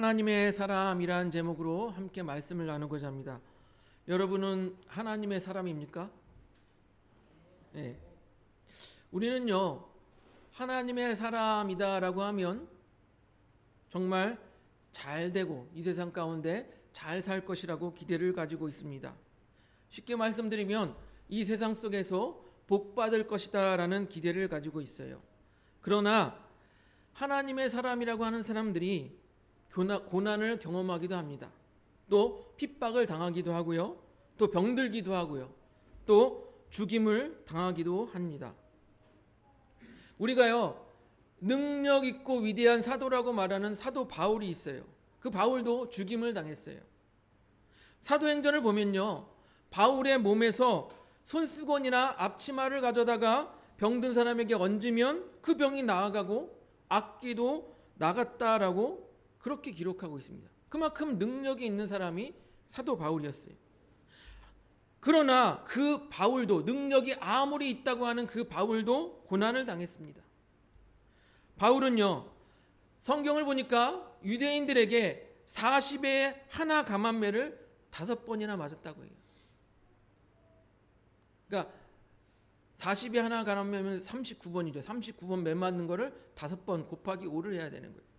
하나님의 사람이란 제목으로 함께 말씀을 나누고자 합니다. 여러분은 하나님의 사람입니까? 네. 우리는요, 하나님의 사람이다라고 하면 정말 잘 되고 이 세상 가운데 잘 살 것이라고 기대를 가지고 있습니다. 쉽게 말씀드리면 이 세상 속에서 복 받을 것이다라는 기대를 가지고 있어요. 그러나 하나님의 사람이라고 하는 사람들이 고난을 경험하기도 합니다. 또 핍박을 당하기도 하고요. 또 병들기도 하고요. 또 죽임을 당하기도 합니다. 우리가요, 능력 있고 위대한 사도라고 말하는 사도 바울이 있어요. 그 바울도 죽임을 당했어요. 사도행전을 보면요, 바울의 몸에서 손수건이나 앞치마를 가져다가 병든 사람에게 얹으면 그 병이 나아가고 악기도 나갔다라고 그렇게 기록하고 있습니다. 그만큼 능력이 있는 사람이 사도 바울이었어요. 그러나 그 바울도, 능력이 아무리 있다고 하는 그 바울도 고난을 당했습니다. 바울은요, 성경을 보니까 유대인들에게 40의 하나 감한매를 5번이나 맞았다고 해요. 그러니까 40의 하나 감한매면 39번이죠. 39번 매 맞는 거를 5번 곱하기 5를 해야 되는 거예요.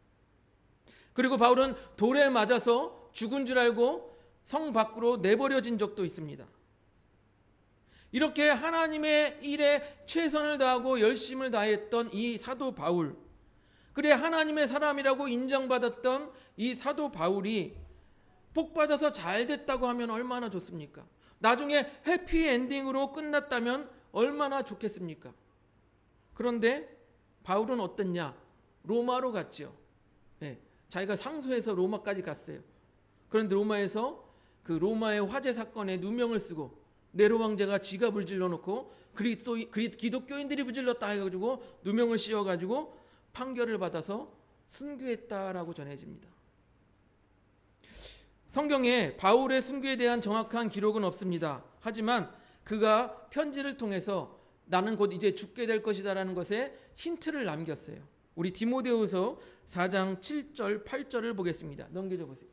그리고 바울은 돌에 맞아서 죽은 줄 알고 성 밖으로 내버려진 적도 있습니다. 이렇게 하나님의 일에 최선을 다하고 열심을 다했던 이 사도 바울, 그래 하나님의 사람이라고 인정받았던 이 사도 바울이 복받아서 잘 됐다고 하면 얼마나 좋습니까? 나중에 해피엔딩으로 끝났다면 얼마나 좋겠습니까? 그런데 바울은 어땠냐? 로마로 갔죠. 네, 자기가 상소해서 로마까지 갔어요. 그런데 로마에서 그 로마의 화재 사건에 누명을 쓰고 네로 황제가 지가 불질러 놓고 기독교인들이 불질렀다 해가지고 누명을 씌워가지고 판결을 받아서 순교했다라고 전해집니다. 성경에 바울의 순교에 대한 정확한 기록은 없습니다. 하지만 그가 편지를 통해서 나는 곧 이제 죽게 될 것이다라는 것에 힌트를 남겼어요. 우리 디모데후서 4장 7절 8절을 보겠습니다. 넘겨줘 보세요.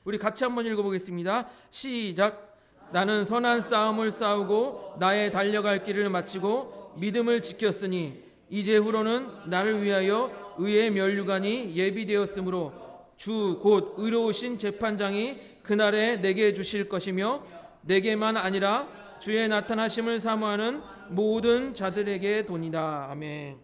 우리 같이 한번 읽어보겠습니다. 시작. 나는 선한 싸움을 싸우고 나의 달려갈 길을 마치고 믿음을 지켰으니 이제후로는 나를 위하여 의의 면류관이 예비되었으므로 주 곧 의로우신 재판장이 그날에 내게 주실 것이며 내게만 아니라 주의 나타나심을 사모하는 모든 자들에게 도니라. 아멘.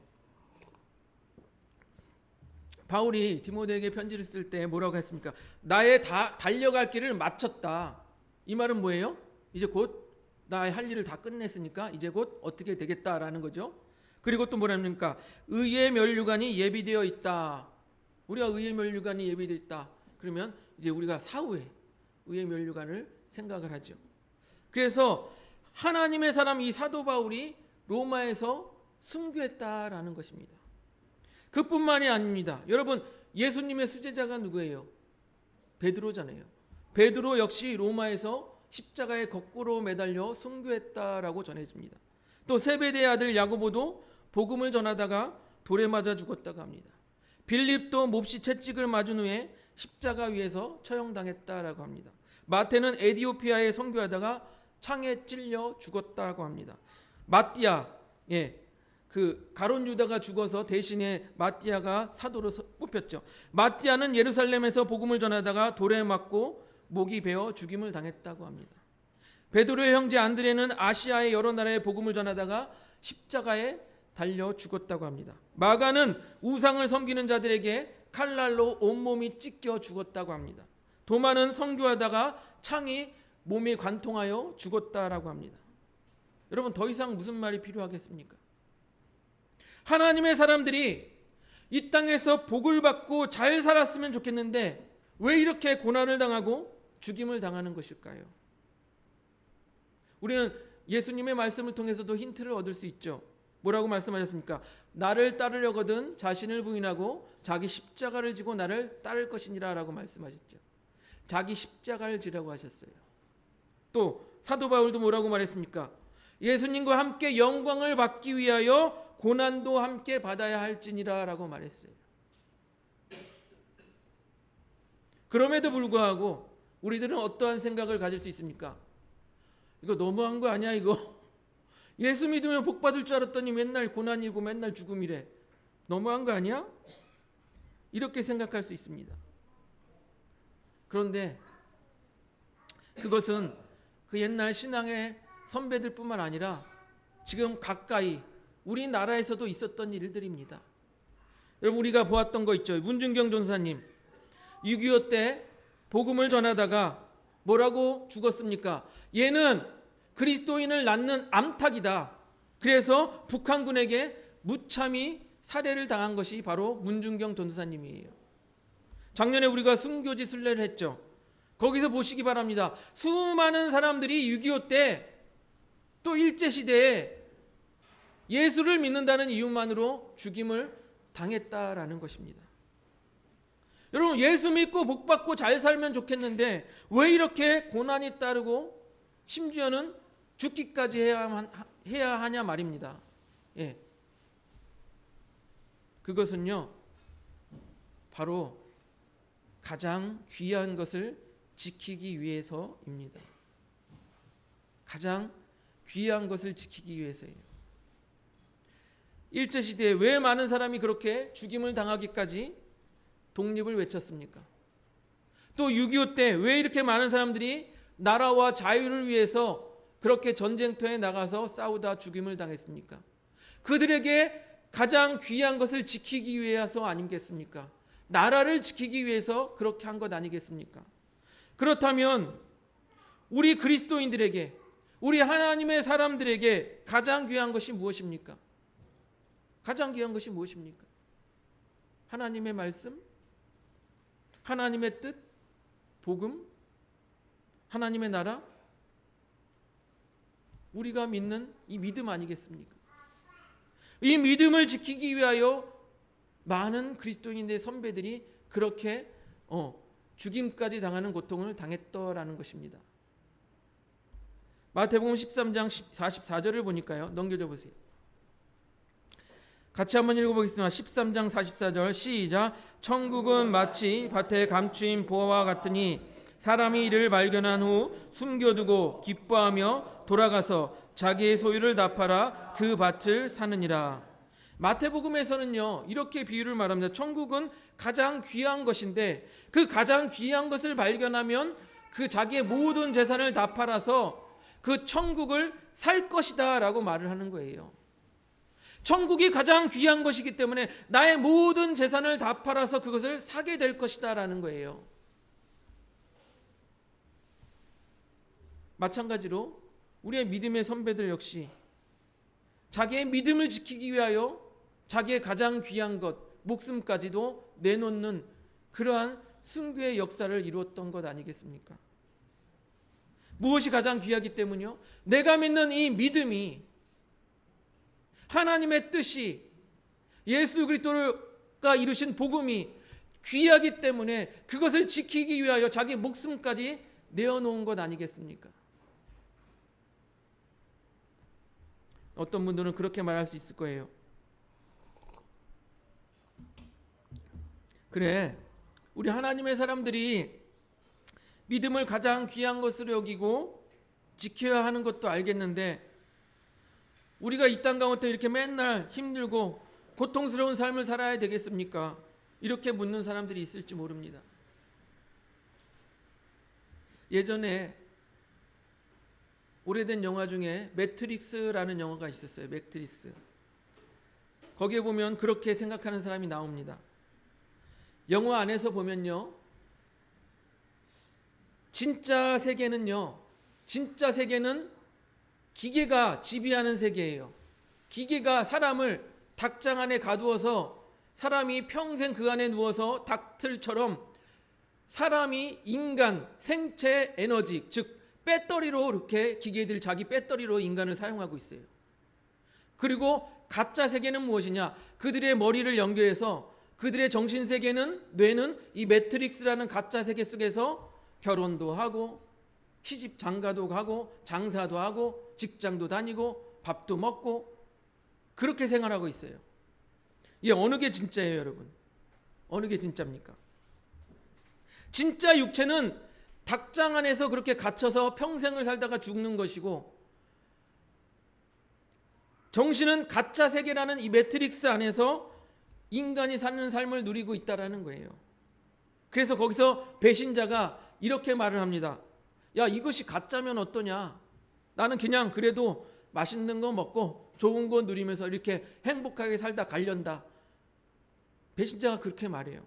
바울이 디모데에게 편지를 쓸 때 뭐라고 했습니까? 나의 달려갈 길을 마쳤다. 이 말은 뭐예요? 이제 곧 나의 할 일을 다 끝냈으니까 이제 곧 어떻게 되겠다라는 거죠. 그리고 또 뭐랍니까? 의의 면류관이 예비되어 있다. 우리가 의의 면류관이 예비되어 있다. 그러면 이제 우리가 사후에 의의 면류관을 생각을 하죠. 그래서 하나님의 사람 이 사도 바울이 로마에서 순교했다라는 것입니다. 그뿐만이 아닙니다. 여러분, 예수님의 수제자가 누구예요? 베드로잖아요. 베드로 역시 로마에서 십자가에 거꾸로 매달려 순교했다라고 전해집니다. 또 세베대의 아들 야고보도 복음을 전하다가 돌에 맞아 죽었다고 합니다. 빌립도 몹시 채찍을 맞은 후에 십자가 위에서 처형당했다라고 합니다. 마태는 에디오피아에 선교하다가 창에 찔려 죽었다고 합니다. 마띠아, 그 가론 유다가 죽어서 대신에 마띠아가 사도로 뽑혔죠. 마띠아는 예루살렘에서 복음을 전하다가 돌에 맞고 목이 베어 죽임을 당했다고 합니다. 베드로의 형제 안드레는 아시아의 여러 나라에 복음을 전하다가 십자가에 달려 죽었다고 합니다. 마가는 우상을 섬기는 자들에게 칼날로 온몸이 찢겨 죽었다고 합니다. 도마는 선교하다가 창이 몸에 관통하여 죽었다라고 합니다. 여러분, 더 이상 무슨 말이 필요하겠습니까? 하나님의 사람들이 이 땅에서 복을 받고 잘 살았으면 좋겠는데 왜 이렇게 고난을 당하고 죽임을 당하는 것일까요? 우리는 예수님의 말씀을 통해서도 힌트를 얻을 수 있죠. 뭐라고 말씀하셨습니까? 나를 따르려거든 자신을 부인하고 자기 십자가를 지고 나를 따를 것이니라 라고 말씀하셨죠. 자기 십자가를 지라고 하셨어요. 또 사도 바울도 뭐라고 말했습니까? 예수님과 함께 영광을 받기 위하여 고난도 함께 받아야 할지니라 라고 말했어요. 그럼에도 불구하고 우리들은 어떠한 생각을 가질 수 있습니까? 이거 너무한 거 아니야 이거? 예수 믿으면 복 받을 줄 알았더니 맨날 고난이고 맨날 죽음이래. 너무한 거 아니야? 이렇게 생각할 수 있습니다. 그런데 그것은 그 옛날 신앙의 선배들뿐만 아니라 지금 가까이 우리나라에서도 있었던 일들입니다. 여러분, 우리가 보았던 거 있죠. 문준경 전사님 6.25 때 복음을 전하다가 뭐라고 죽었습니까? 얘는 그리스도인을 낳는 암탉이다. 그래서 북한군에게 무참히 살해를 당한 것이 바로 문준경 전사님이에요. 작년에 우리가 순교지 순례를 했죠. 거기서 보시기 바랍니다. 수많은 사람들이 6.25 때 또 일제시대에 예수를 믿는다는 이유만으로 죽임을 당했다라는 것입니다. 여러분, 예수 믿고 복 받고 잘 살면 좋겠는데 왜 이렇게 고난이 따르고 심지어는 죽기까지 해야 하냐 말입니다. 예. 그것은요, 바로 가장 귀한 것을 지키기 위해서입니다. 가장 귀한 것을 지키기 위해서예요. 일제시대에 왜 많은 사람이 그렇게 죽임을 당하기까지 독립을 외쳤습니까? 또 6.25 때 왜 이렇게 많은 사람들이 나라와 자유를 위해서 그렇게 전쟁터에 나가서 싸우다 죽임을 당했습니까? 그들에게 가장 귀한 것을 지키기 위해서 아니겠습니까? 나라를 지키기 위해서 그렇게 한 것 아니겠습니까? 그렇다면 우리 그리스도인들에게, 우리 하나님의 사람들에게 가장 귀한 것이 무엇입니까? 가장 귀한 것이 무엇입니까? 하나님의 말씀? 하나님의 뜻? 복음? 하나님의 나라? 우리가 믿는 이 믿음 아니겠습니까? 이 믿음을 지키기 위하여 많은 그리스도인의 선배들이 그렇게 죽임까지 당하는 고통을 당했더라는 것입니다. 마태복음 13장 44절을 보니까요. 넘겨줘 보세요. 같이 한번 읽어보겠습니다. 13장 44절 시작. 천국은 마치 밭에 감추인 보화와 같으니 사람이 이를 발견한 후 숨겨두고 기뻐하며 돌아가서 자기의 소유를 다 팔아 그 밭을 사느니라. 마태복음에서는요, 이렇게 비유를 말합니다. 천국은 가장 귀한 것인데 그 가장 귀한 것을 발견하면 그 자기의 모든 재산을 다 팔아서 그 천국을 살 것이다 라고 말을 하는 거예요. 천국이 가장 귀한 것이기 때문에 나의 모든 재산을 다 팔아서 그것을 사게 될 것이다 라는 거예요. 마찬가지로 우리의 믿음의 선배들 역시 자기의 믿음을 지키기 위하여 자기의 가장 귀한 것, 목숨까지도 내놓는 그러한 순교의 역사를 이루었던 것 아니겠습니까? 무엇이 가장 귀하기 때문이요? 내가 믿는 이 믿음이, 하나님의 뜻이, 예수 그리스도가 이루신 복음이 귀하기 때문에 그것을 지키기 위하여 자기 목숨까지 내어놓은 것 아니겠습니까? 어떤 분들은 그렇게 말할 수 있을 거예요. 그래, 우리 하나님의 사람들이 믿음을 가장 귀한 것으로 여기고 지켜야 하는 것도 알겠는데 우리가 이 땅 가운데 이렇게 맨날 힘들고 고통스러운 삶을 살아야 되겠습니까? 이렇게 묻는 사람들이 있을지 모릅니다. 예전에 오래된 영화 중에 매트릭스라는 영화가 있었어요. 매트릭스. 거기에 보면 그렇게 생각하는 사람이 나옵니다. 영화 안에서 보면요, 진짜 세계는 기계가 지배하는 세계예요. 기계가 사람을 닭장 안에 가두어서 사람이 평생 그 안에 누워서 닭틀처럼 사람이 인간 생체 에너지, 즉 배터리로 이렇게 기계들 자기 배터리로 인간을 사용하고 있어요. 그리고 가짜 세계는 무엇이냐? 그들의 머리를 연결해서 그들의 정신 세계는, 뇌는 이 매트릭스라는 가짜 세계 속에서 결혼도 하고 시집 장가도 가고 장사도 하고 직장도 다니고 밥도 먹고 그렇게 생활하고 있어요. 이게 어느 게 진짜예요, 여러분? 어느 게 진짜입니까? 진짜 육체는 닭장 안에서 그렇게 갇혀서 평생을 살다가 죽는 것이고, 정신은 가짜 세계라는 이 매트릭스 안에서 인간이 사는 삶을 누리고 있다라는 거예요. 그래서 거기서 배신자가 이렇게 말을 합니다. 야, 이것이 가짜면 어떠냐? 나는 그냥 그래도 맛있는 거 먹고 좋은 거 누리면서 이렇게 행복하게 살다 갈련다. 배신자가 그렇게 말해요.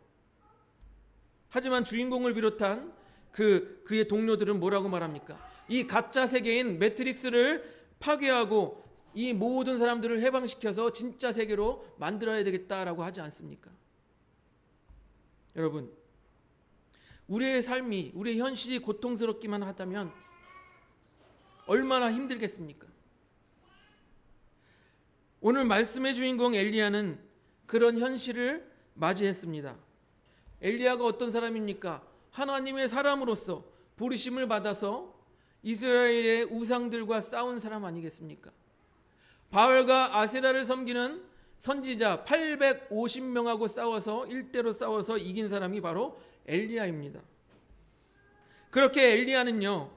하지만 주인공을 비롯한 그의 동료들은 뭐라고 말합니까? 이 가짜 세계인 매트릭스를 파괴하고 이 모든 사람들을 해방시켜서 진짜 세계로 만들어야 되겠다라고 하지 않습니까? 여러분, 우리의 삶이, 우리의 현실이 고통스럽기만 하다면 얼마나 힘들겠습니까? 오늘 말씀의 주인공 엘리야는 그런 현실을 맞이했습니다. 엘리야가 어떤 사람입니까? 하나님의 사람으로서 부르심을 받아서 이스라엘의 우상들과 싸운 사람 아니겠습니까? 바알과 아세라를 섬기는 선지자 850명하고 싸워서 일대로 싸워서 이긴 사람이 바로 엘리야입니다. 그렇게 엘리야는요,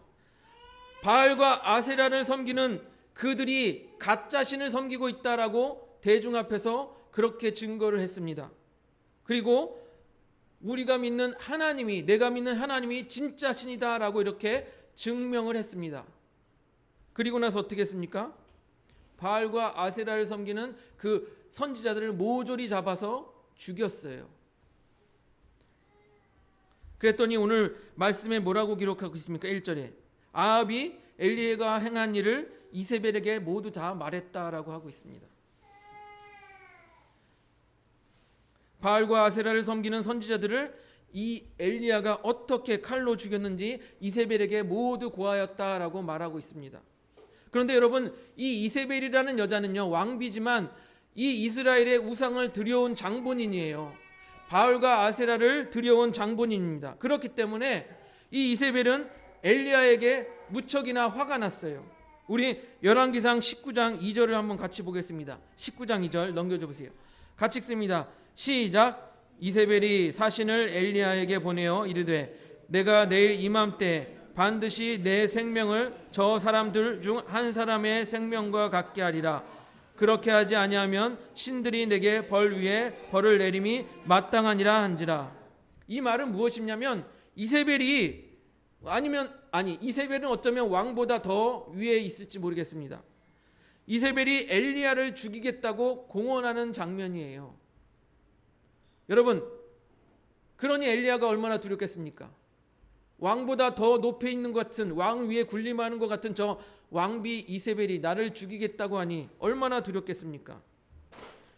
바알과 아세라를 섬기는 그들이 가짜 신을 섬기고 있다라고 대중 앞에서 그렇게 증거를 했습니다. 그리고 우리가 믿는 하나님이, 내가 믿는 하나님이 진짜 신이다라고 이렇게 증명을 했습니다. 그리고 나서 어떻게 했습니까? 바알과 아세라를 섬기는 그 선지자들을 모조리 잡아서 죽였어요. 그랬더니 오늘 말씀에 뭐라고 기록하고 있습니까? 1절에 아합이 엘리야가 행한 일을 이세벨에게 모두 다 말했다라고 하고 있습니다. 바알과 아세라를 섬기는 선지자들을 이 엘리야가 어떻게 칼로 죽였는지 이세벨에게 모두 고하였다라고 말하고 있습니다. 그런데 여러분, 이 이세벨이라는 여자는요, 왕비지만 이 이스라엘의 우상을 들여온 장본인이에요. 바알과 아세라를 들여온 장본인입니다. 그렇기 때문에 이 이세벨은 엘리야에게 무척이나 화가 났어요. 우리 열왕기상 19장 2절을 한번 같이 보겠습니다. 19장 2절 넘겨줘 보세요. 같이 읽습니다. 시작. 이세벨이 사신을 엘리야에게 보내어 이르되 내가 내일 이맘때 반드시 내 생명을 저 사람들 중 한 사람의 생명과 같게 하리라. 그렇게 하지 아니하면 신들이 내게 벌 위에 벌을 내림이 마땅하니라 한지라. 이 말은 무엇이냐면 이세벨은 어쩌면 왕보다 더 위에 있을지 모르겠습니다. 이세벨이 엘리야를 죽이겠다고 공언하는 장면이에요. 여러분, 그러니 엘리야가 얼마나 두렵겠습니까? 왕보다 더 높이 있는 것 같은, 왕 위에 군림하는 것 같은 저 왕비 이세벨이 나를 죽이겠다고 하니 얼마나 두렵겠습니까?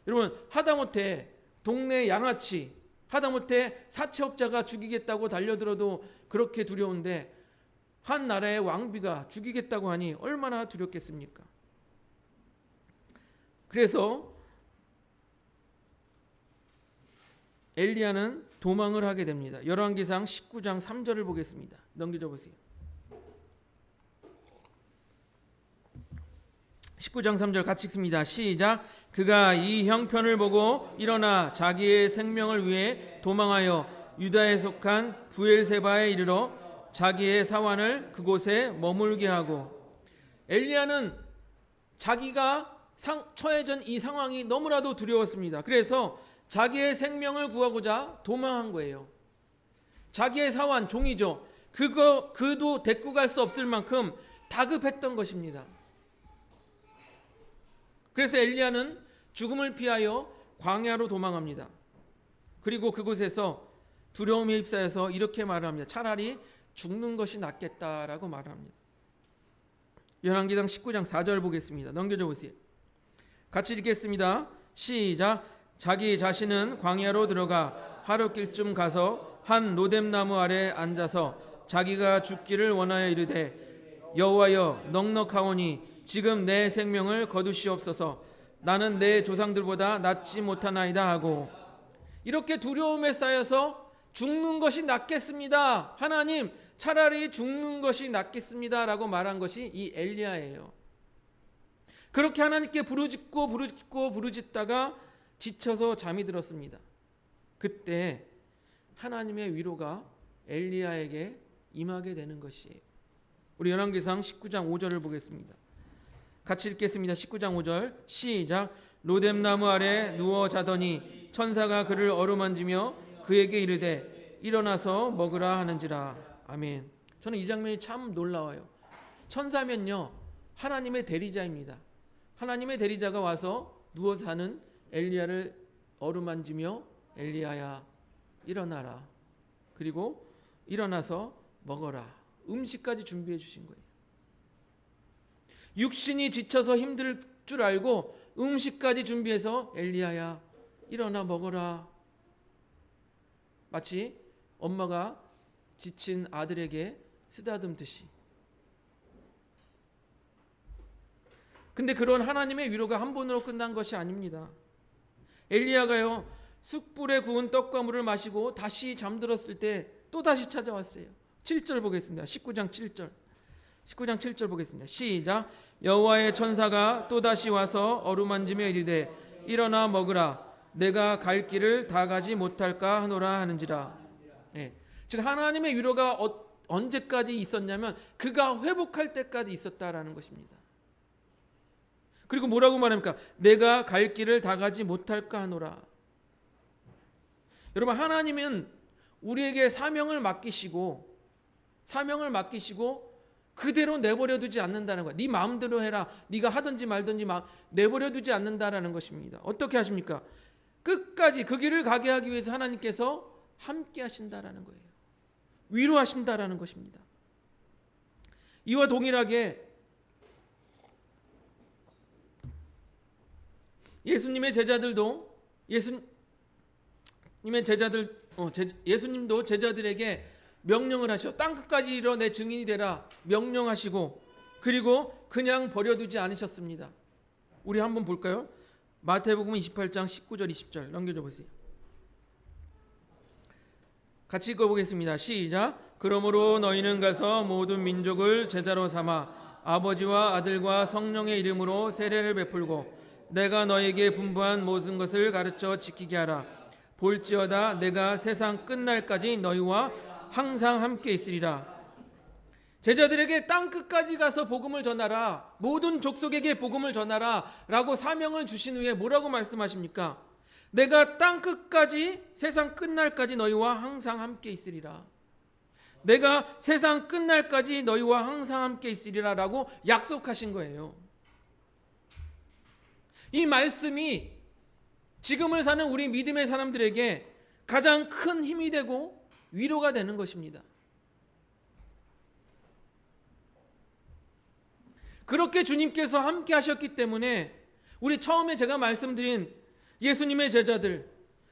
여러분, 하다못해 동네 양아치, 하다못해 사채업자가 죽이겠다고 달려들어도 그렇게 두려운데 한 나라의 왕비가 죽이겠다고 하니 얼마나 두렵겠습니까? 그래서 엘리야는 도망을 하게 됩니다. 열왕기상 19장 3절을 보겠습니다. 넘겨줘 보세요. 19장 3절 같이 읽습니다. 시작. 그가 이 형편을 보고 일어나 자기의 생명을 위해 도망하여 유다에 속한 부엘세바에 이르러 자기의 사환을 그곳에 머물게 하고, 엘리야는 자기가 처해진 이 상황이 너무나도 두려웠습니다. 그래서 자기의 생명을 구하고자 도망한 거예요. 자기의 사환, 종이죠. 그도 데리고 갈 수 없을 만큼 다급했던 것입니다. 그래서 엘리야는 죽음을 피하여 광야로 도망합니다. 그리고 그곳에서 두려움에 휩싸여서 이렇게 말을 합니다. 차라리 죽는 것이 낫겠다라고 말을 합니다. 열왕기상 19장 4절 보겠습니다. 넘겨줘 보세요. 같이 읽겠습니다. 시작. 자기 자신은 광야로 들어가 하룻길쯤 가서 한 로뎀나무 아래 앉아서 자기가 죽기를 원하여 이르되 여호와여 넉넉하오니 지금 내 생명을 거두시옵소서. 나는 내 조상들보다 낫지 못하나이다 하고, 이렇게 두려움에 쌓여서 죽는 것이 낫겠습니다. 하나님, 차라리 죽는 것이 낫겠습니다 라고 말한 것이 이 엘리야예요. 그렇게 하나님께 부르짖다가 지쳐서 잠이 들었습니다. 그때 하나님의 위로가 엘리야에게 임하게 되는 것이에요. 우리 열왕기상 19장 5절을 보겠습니다. 같이 읽겠습니다. 19장 5절 시작. 로뎀나무 아래 누워 자더니 천사가 그를 어루만지며 그에게 이르되 일어나서 먹으라 하는지라. 아멘. 저는 이 장면이 참 놀라워요. 천사면요 하나님의 대리자입니다. 하나님의 대리자가 와서 누워 사는 엘리야를 어루만지며 엘리야야 일어나라. 그리고 일어나서 먹어라. 음식까지 준비해 주신 거예요. 육신이 지쳐서 힘들 줄 알고 음식까지 준비해서 엘리야야 일어나 먹어라. 마치 엄마가 지친 아들에게 쓰다듬듯이. 근데 그런 하나님의 위로가 한 번으로 끝난 것이 아닙니다. 엘리야가요 숯불에 구운 떡과 물을 마시고 다시 잠들었을 때 또 다시 찾아왔어요. 7절 보겠습니다. 19장 7절. 19장 7절 보겠습니다. 시작. 여호와의 천사가 또 다시 와서 어루만지며 이르되 일어나 먹으라. 내가 갈 길을 다 가지 못할까 하노라 하는지라. 네. 즉 하나님의 위로가 언제까지 있었냐면 그가 회복할 때까지 있었다라는 것입니다. 그리고 뭐라고 말합니까? 내가 갈 길을 다 가지 못할까 하노라. 여러분 하나님은 우리에게 사명을 맡기시고 그대로 내버려 두지 않는다는 거야. 네 마음대로 해라. 네가 하든지 말든지 내버려 두지 않는다라는 것입니다. 어떻게 하십니까? 끝까지 그 길을 가게 하기 위해서 하나님께서 함께 하신다라는 거예요. 위로하신다라는 것입니다. 이와 동일하게 예수님도 제자들에게 명령을 하셔. 땅끝까지 이르러 내 증인이 되라 명령하시고 그리고 그냥 버려두지 않으셨습니다. 우리 한번 볼까요? 마태복음 28장 19절 20절 넘겨줘 보세요. 같이 읽어보겠습니다. 시작. 그러므로 너희는 가서 모든 민족을 제자로 삼아 아버지와 아들과 성령의 이름으로 세례를 베풀고 내가 너에게 분부한 모든 것을 가르쳐 지키게 하라. 볼지어다 내가 세상 끝날까지 너희와 항상 함께 있으리라. 제자들에게 땅끝까지 가서 복음을 전하라. 모든 족속에게 복음을 전하라 라고 사명을 주신 후에 뭐라고 말씀하십니까? 내가 땅끝까지 세상 끝날까지 너희와 항상 함께 있으리라. 내가 세상 끝날까지 너희와 항상 함께 있으리라 라고 약속하신 거예요. 이 말씀이 지금을 사는 우리 믿음의 사람들에게 가장 큰 힘이 되고 위로가 되는 것입니다. 그렇게 주님께서 함께 하셨기 때문에 우리 처음에 제가 말씀드린 예수님의 제자들,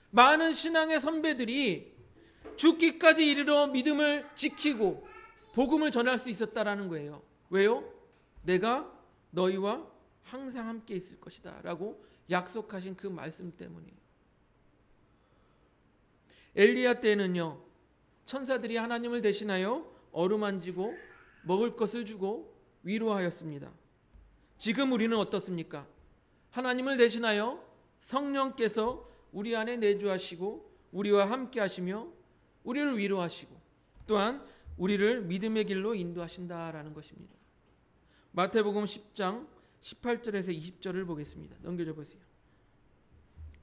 많은 신앙의 선배들이 죽기까지 이르러 믿음을 지키고 복음을 전할 수 있었다라는 거예요. 왜요? 내가 너희와 항상 함께 있을 것이다 라고 약속하신 그 말씀 때문이에요. 엘리야 때는요 천사들이 하나님을 대신하여 어루만지고 먹을 것을 주고 위로하였습니다. 지금 우리는 어떻습니까? 하나님을 대신하여 성령께서 우리 안에 내주하시고 우리와 함께 하시며 우리를 위로하시고 또한 우리를 믿음의 길로 인도하신다라는 것입니다. 마태복음 10장 18절에서 20절을 보겠습니다. 넘겨줘 보세요.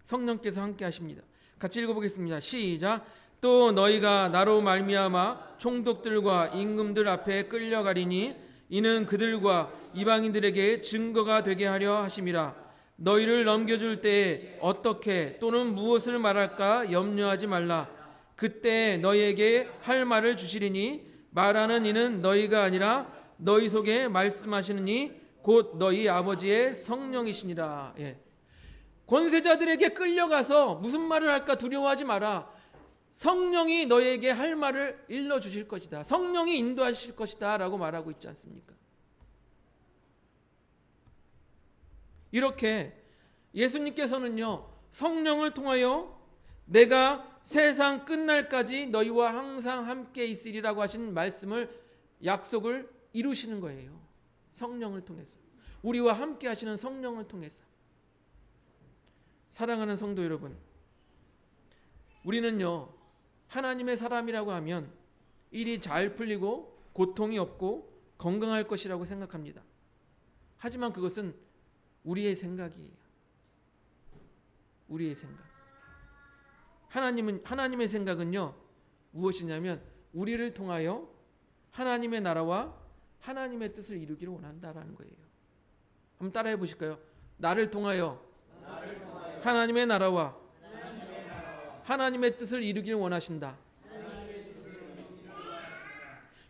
성령께서 함께 하십니다. 같이 읽어보겠습니다. 시작. 또 너희가 나로 말미암아 총독들과 임금들 앞에 끌려가리니 이는 그들과 이방인들에게 증거가 되게 하려 하심이라. 너희를 넘겨줄 때에 어떻게 또는 무엇을 말할까 염려하지 말라. 그때 너희에게 할 말을 주시리니 말하는 이는 너희가 아니라 너희 속에 말씀하시는 이 곧 너희 아버지의 성령이시니라. 권세자들에게 끌려가서 무슨 말을 할까 두려워하지 마라. 성령이 너희에게 할 말을 일러주실 것이다. 성령이 인도하실 것이다 라고 말하고 있지 않습니까? 이렇게 예수님께서는요 성령을 통하여 내가 세상 끝날까지 너희와 항상 함께 있으리라고 하신 말씀을 약속을 이루시는 거예요. 성령을 통해서, 우리와 함께 하시는 성령을 통해서. 사랑하는 성도 여러분, 우리는요 하나님의 사람이라고 하면 일이 잘 풀리고 고통이 없고 건강할 것이라고 생각합니다. 하지만 그것은 우리의 생각이에요. 우리의 생각. 하나님의 생각은요, 무엇이냐면 우리를 통하여 하나님의 나라와 하나님의 뜻을 이루기를 원한다라는 거예요. 한번 따라해 보실까요? 나를 통하여 하나님의 나라와 하나님의 뜻을 이루기를 원하신다.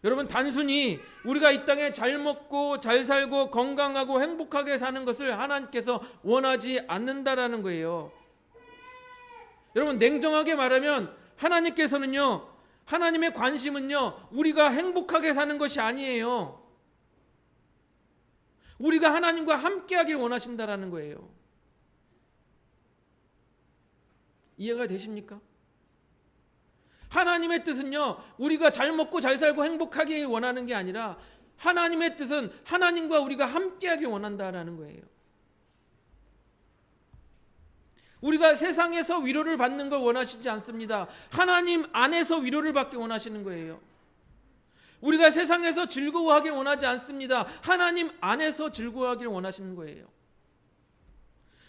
여러분, 단순히 우리가 이 땅에 잘 먹고 잘 살고 건강하고 행복하게 사는 것을 하나님께서 원하지 않는다라는 거예요. 여러분, 냉정하게 말하면 하나님께서는요, 하나님의 관심은요, 우리가 행복하게 사는 것이 아니에요. 우리가 하나님과 함께하길 원하신다라는 거예요. 이해가 되십니까? 하나님의 뜻은요, 우리가 잘 먹고 잘 살고 행복하길 원하는 게 아니라 하나님의 뜻은 하나님과 우리가 함께하길 원한다라는 거예요. 우리가 세상에서 위로를 받는 걸 원하시지 않습니다. 하나님 안에서 위로를 받기 원하시는 거예요. 우리가 세상에서 즐거워하길 원하지 않습니다. 하나님 안에서 즐거워하길 원하시는 거예요.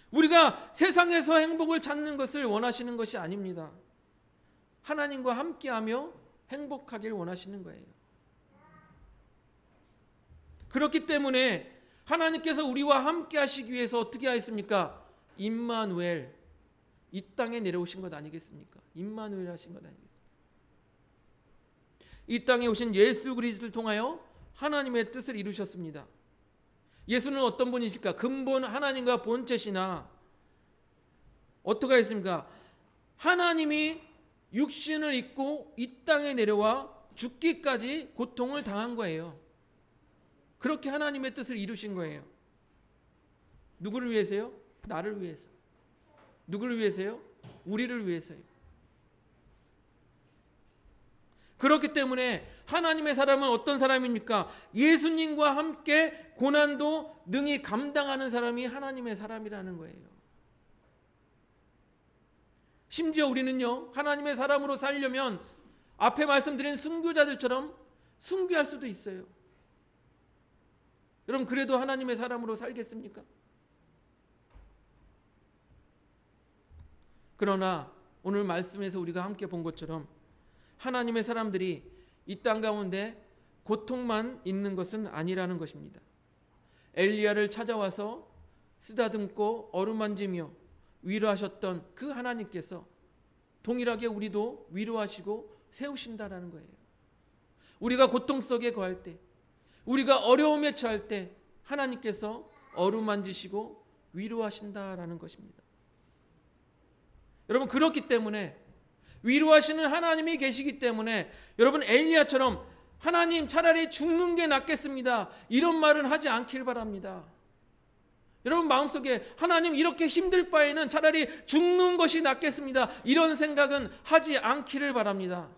우리가 세상에서 행복을 찾는 것을 원하시는 것이 아닙니다. 하나님과 함께하며 행복하길 원하시는 거예요. 그렇기 때문에 하나님께서 우리와 함께 하시기 위해서 어떻게 하셨습니까? 임마누엘, 이 땅에 내려오신 것 아니겠습니까? 임마누엘 하신 것 아니겠습니까? 이 땅에 오신 예수 그리스도를 통하여 하나님의 뜻을 이루셨습니다. 예수는 어떤 분이십니까? 근본 하나님과 본체시나 어떻게 했습니까? 하나님이 육신을 입고 이 땅에 내려와 죽기까지 고통을 당한 거예요. 그렇게 하나님의 뜻을 이루신 거예요. 누구를 위해서요? 나를 위해서. 누구를 위해서요? 우리를 위해서요. 그렇기 때문에 하나님의 사람은 어떤 사람입니까? 예수님과 함께 고난도 능히 감당하는 사람이 하나님의 사람이라는 거예요. 심지어 우리는요, 하나님의 사람으로 살려면 앞에 말씀드린 순교자들처럼 순교할 수도 있어요. 여러분, 그래도 하나님의 사람으로 살겠습니까? 그러나 오늘 말씀에서 우리가 함께 본 것처럼 하나님의 사람들이 이 땅 가운데 고통만 있는 것은 아니라는 것입니다. 엘리야를 찾아와서 쓰다듬고 어루만지며 위로하셨던 그 하나님께서 동일하게 우리도 위로하시고 세우신다라는 거예요. 우리가 고통 속에 거할 때, 우리가 어려움에 처할 때 하나님께서 어루만지시고 위로하신다라는 것입니다. 여러분, 그렇기 때문에 위로하시는 하나님이 계시기 때문에 여러분, 엘리야처럼 하나님 차라리 죽는 게 낫겠습니다, 이런 말은 하지 않길 바랍니다. 여러분, 마음속에 하나님 이렇게 힘들 바에는 차라리 죽는 것이 낫겠습니다, 이런 생각은 하지 않기를 바랍니다.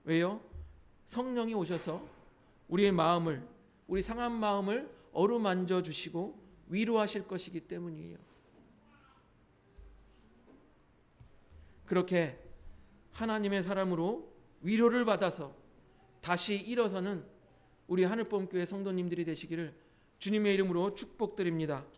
왜요? 성령이 오셔서 우리의 마음을, 우리 상한 마음을 어루만져 주시고 위로하실 것이기 때문이에요. 그렇게 하나님의 사람으로 위로를 받아서 다시 일어서는 우리 하늘봄교회 성도님들이 되시기를 주님의 이름으로 축복드립니다.